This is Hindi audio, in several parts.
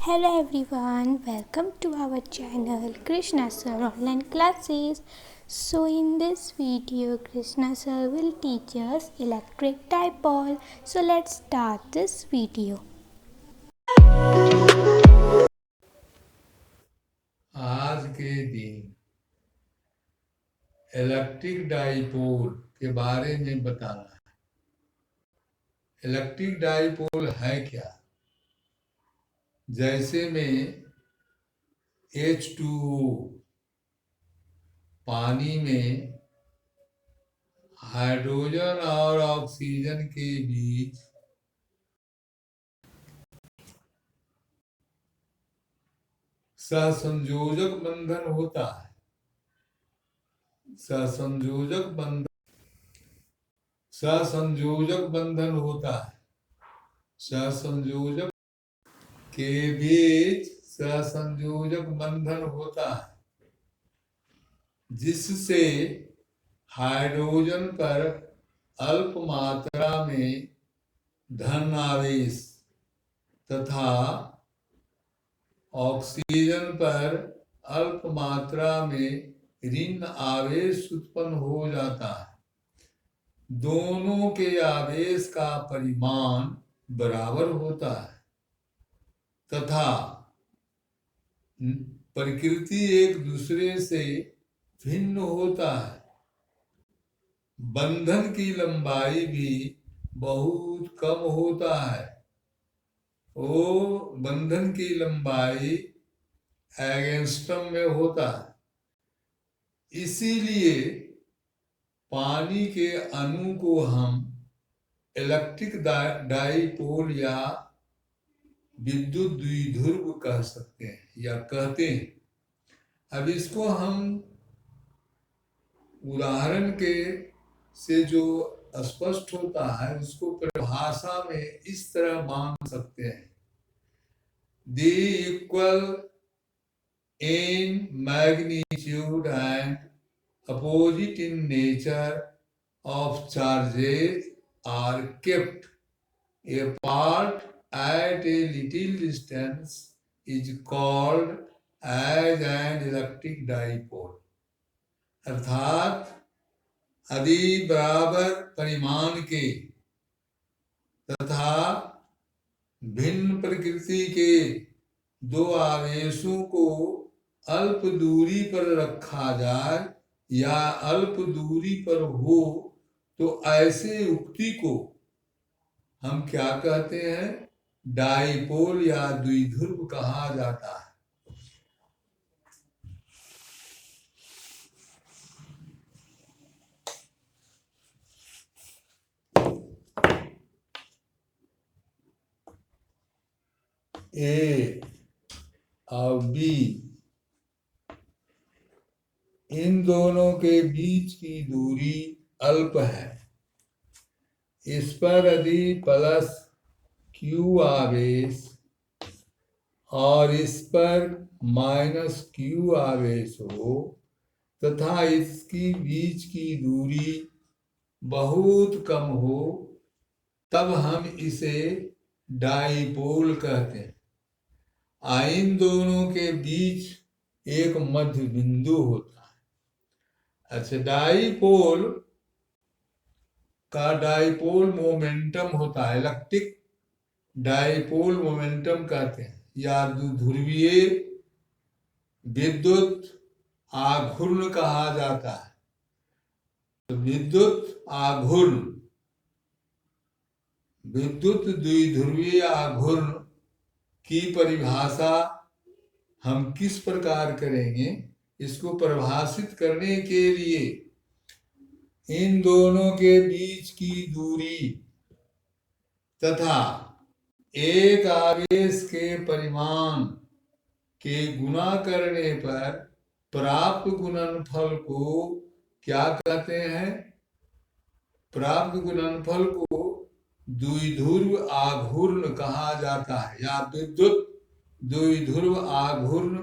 Hello everyone, welcome to our channel Krishna Sir Online Classes. So in this video Krishna Sir will teach us electric dipole. So let's start this video. आज के दिन इलेक्ट्रिक डाइपोल के बारे में बताना है। इलेक्ट्रिक डाइपोल है क्या? जैसे में H2O पानी में हाइड्रोजन और ऑक्सीजन के बीच सहसंयोजक बंधन होता है। सहसंयोजक बंधन होता है। सहसंयोजक के बीच सहसंयोजक बंधन होता है, जिससे हाइड्रोजन पर अल्प मात्रा में धन आवेश तथा ऑक्सीजन पर अल्प मात्रा में ऋण आवेश उत्पन्न हो जाता है। दोनों के आवेश का परिमाण बराबर होता है तथा प्रकृति एक दूसरे से भिन्न होता है। बंधन की लंबाई भी बहुत कम होता है। वो बंधन की लंबाई एंगस्ट्रम में होता है। इसीलिए पानी के अणु को हम इलेक्ट्रिक डाइपोल या विद्युत द्विध्रुव कह सकते हैं या कहते हैं। अब इसको हम उदाहरण के से जो स्पष्ट होता है उसको परिभाषा में इस तरह मान सकते हैं। D equal in magnitude and opposite in nature of charges are kept apart at a little distance is called as an electric dipole। अर्थात यदि बराबर परिमाण के तथा भिन्न प्रकृति के दो आवेशों को अल्प दूरी पर रखा जाए या अल्प दूरी पर हो तो ऐसे युक्ति को हम क्या कहते हैं? डाइपोल या द्विध्रुव कहा जाता है। ए और बी, इन दोनों के बीच की दूरी अल्प है। इस पर यदि प्लस क्यू आवेश और इस पर माइनस क्यू आवेश हो तथा इसकी बीच की दूरी बहुत कम हो तब हम इसे डाइपोल कहते हैं। इन दोनों के बीच एक मध्य बिंदु होता है। अच्छा, डाइपोल का डाइपोल मोमेंटम होता है, इलेक्ट्रिक डाइपोल मोमेंटम कहते हैं या ध्रुवीय विद्युत आघूर्ण कहा जाता है। तो विद्युत द्विध्रुवीय आघूर्ण की परिभाषा हम किस प्रकार करेंगे? इसको परिभाषित करने के लिए इन दोनों के बीच की दूरी तथा एक आवेश के परिमाण के गुणा करने पर प्राप्त गुणनफल को क्या कहते हैं? प्राप्त गुणनफल को द्विध्रुव आघूर्ण कहा जाता है या विद्युत द्विध्रुव आघूर्ण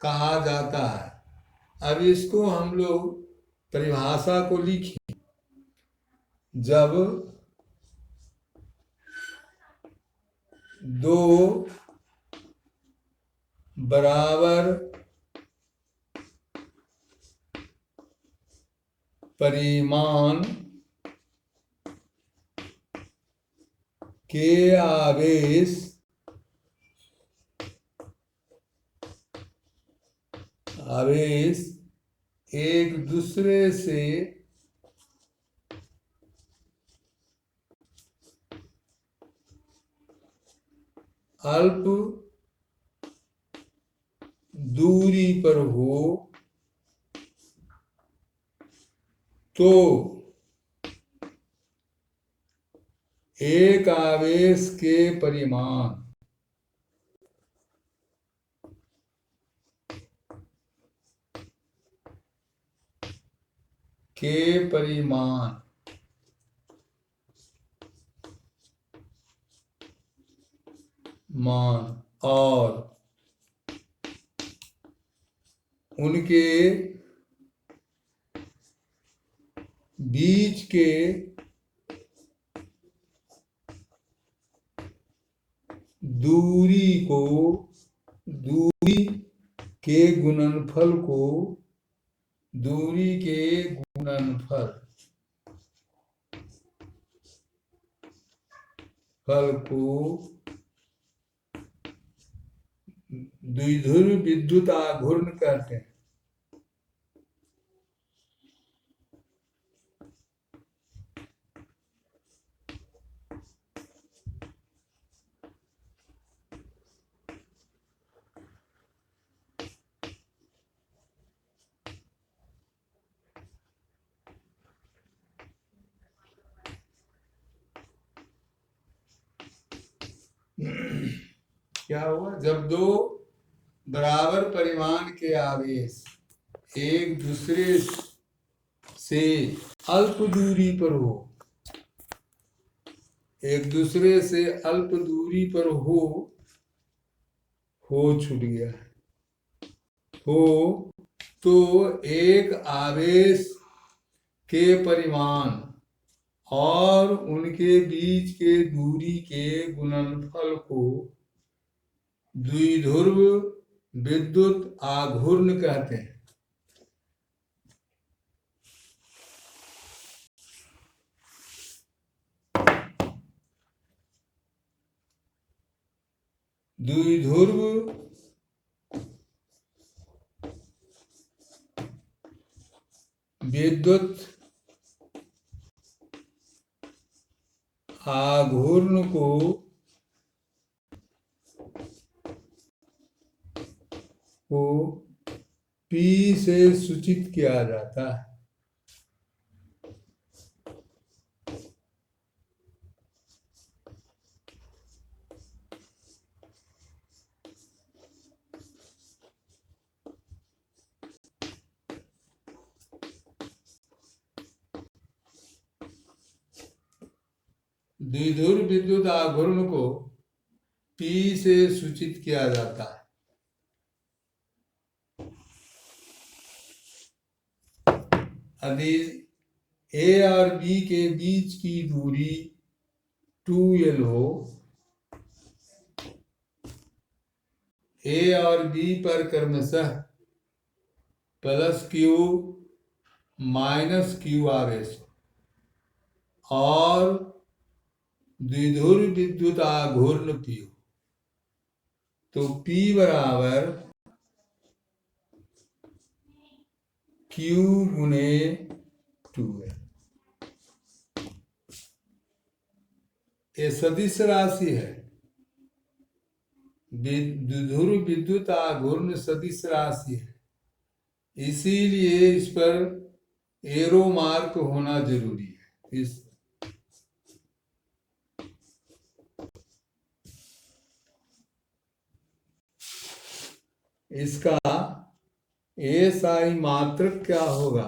कहा जाता है। अब इसको हम लोग परिभाषा को लिखें। जब दो बराबर परिमाण के आवेश एक दूसरे से अल्प दूरी पर हो तो एक आवेश के परिमाण मान और उनके बीच के दूरी के गुणनफल को द्विध्रुव विद्युत आघूर्ण कहते हैं। क्या हुआ? जब दो बराबर परिमाण के आवेश एक दूसरे से अल्प दूरी पर छूट गया हो तो एक आवेश के परिमाण और उनके बीच के दूरी के गुणनफल को द्विध्रुव विद्युत आघूर्ण कहते हैं। द्विध्रुव विद्युत आघूर्ण को P से सूचित किया जाता है। द्विध्रुव विद्युत आघूर्ण को P से सूचित किया जाता है। यदि A और B के बीच की दूरी 2L हो, A और B पर क्रमशः +Q -Q आवेश और द्विध्रुव विद्युत आघूर्ण P हो, तो P बराबर Q गुने 2L। ये सदिश राशि है। द्विध्रुव विद्युत आघूर्ण सदिश राशि है, इसीलिए इस पर एरो मार्क होना जरूरी है। इसका SI मात्रक क्या होगा?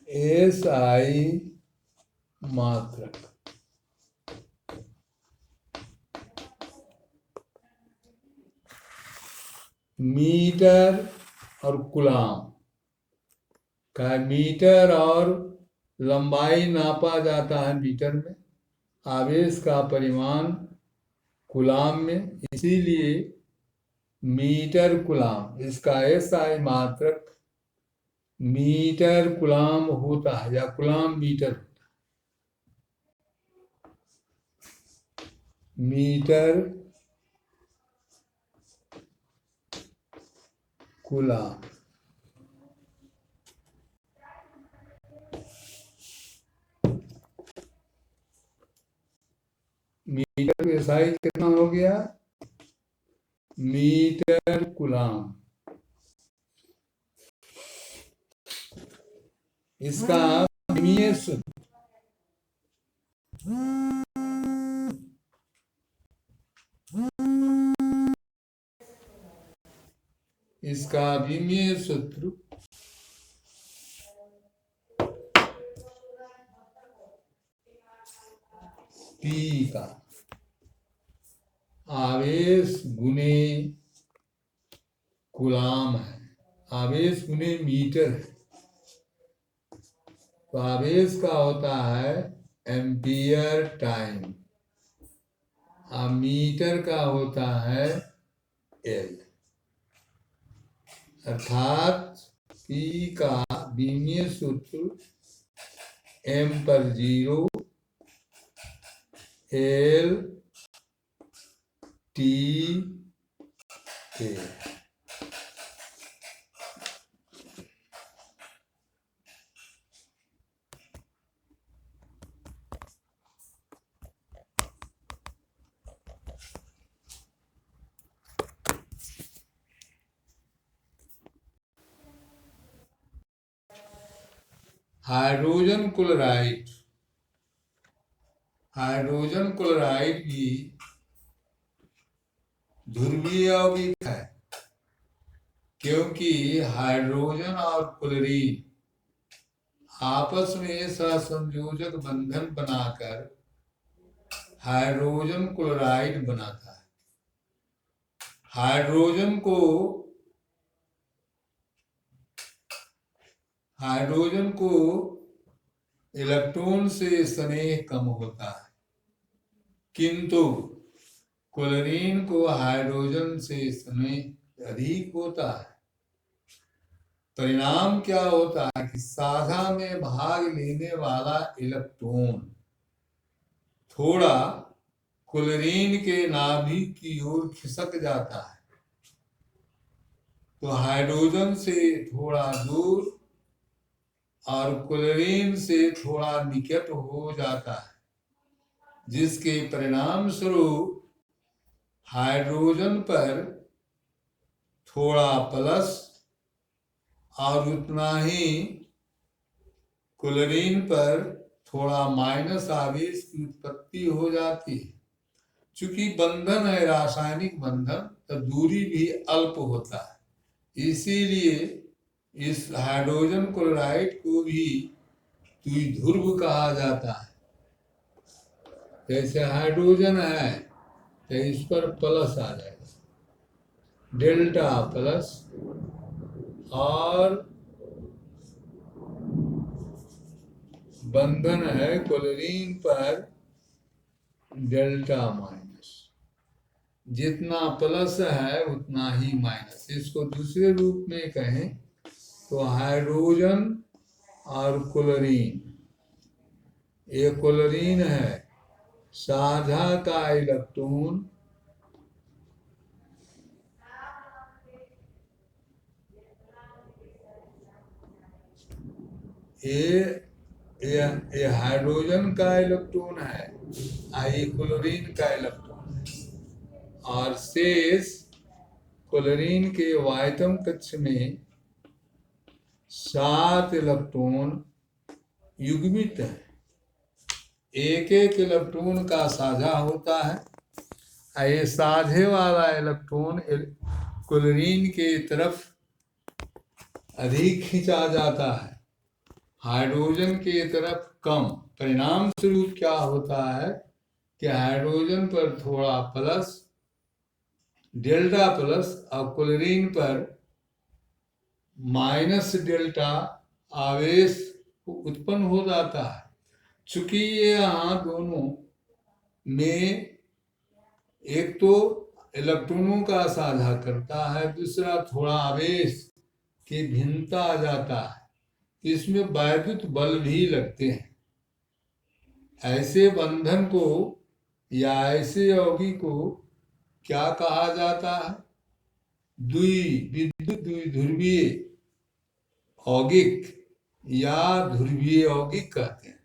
SI मात्रक मीटर और कूलाम का, मीटर और लंबाई नापा जाता है मीटर में, आवेश का परिमाण कूलाम में, इसीलिए मीटर कूलाम, इसका SI मात्रक मीटर कूलाम होता है या coulomb metre, metre coulomb. Metre का SI कितना हो गया? Metre coulomb. इसका विमीय सूत्र, इसका विमीय सूत्र P का आवेश गुने कूलाम है, आवेश गुने मीटर है, तो आवेश का होता है एम्पियर टाइम, और मीटर का होता है L, अर्थात P का विमीय सूत्र M/0 L T A। Hydrogen chloride, hydrogen chloride भी ध्रुवीय यौगिक है, क्योंकि हाइड्रोजन और क्लोरीन आपस में सहसंयोजक बंधन बनाकर हाइड्रोजन क्लोराइड बनाता है। हाइड्रोजन को इलेक्ट्रॉन से स्नेह कम होता है, किंतु क्लोरीन को हाइड्रोजन से स्नेह अधिक होता है। परिणाम क्या होता है कि साझा में भाग लेने वाला इलेक्ट्रॉन थोड़ा क्लोरीन के नाभिक की ओर खिसक जाता है, तो हाइड्रोजन से थोड़ा दूर और क्लोरीन से थोड़ा निकट हो जाता है, जिसके परिणाम स्वरूप हाइड्रोजन पर थोड़ा प्लस और उतना ही क्लोरीन पर थोड़ा माइनस आवेश की उत्पत्ति हो जाती है। चूंकि बंधन है रासायनिक बंधन, तो दूरी भी अल्प होता है, इसीलिए इस हाइड्रोजन क्लोराइड को भी द्विध्रुव कहा जाता है। जैसे हाइड्रोजन है तो इस पर प्लस आ जाएगा, डेल्टा प्लस, और बंधन है क्लोरीन पर डेल्टा माइनस, जितना प्लस है उतना ही माइनस। इसको दूसरे रूप में कहें तो हाइड्रोजन और क्लोरीन, ये क्लोरीन है, साझा का इलेक्ट्रॉन ये हाइड्रोजन का इलेक्ट्रॉन है, ये क्लोरीन का इलेक्ट्रॉन है, और शेष क्लोरीन के वायतम कक्ष में 7 इलेक्ट्रॉन युग्मित है। एक एक इलेक्ट्रॉन का साझा होता है। ये साझे वाला इलेक्ट्रॉन क्लोरीन के तरफ अधिक खींचा जाता है, हाइड्रोजन के तरफ कम। परिणाम स्वरूप क्या होता है कि हाइड्रोजन पर थोड़ा प्लस डेल्टा प्लस और क्लोरीन पर माइनस डेल्टा आवेश उत्पन्न हो जाता है। चूंकि ये यहाँ दोनों में एक तो इलेक्ट्रॉनों का साझा करता है, दूसरा थोड़ा आवेश की भिन्नता आ जाता है, इसमें वैद्युत बल भी लगते हैं। ऐसे बंधन को या ऐसे यौगिक को क्या कहा जाता है? विद्युत द्विध्रुवीय यौगिक या ध्रुवीय यौगिक कहते हैं।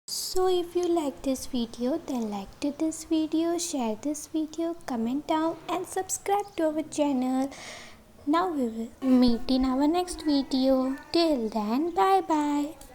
So if you like this video, then like to this video, share this video, comment down and subscribe to our channel. Now we will meet in our next video. Till then, bye bye.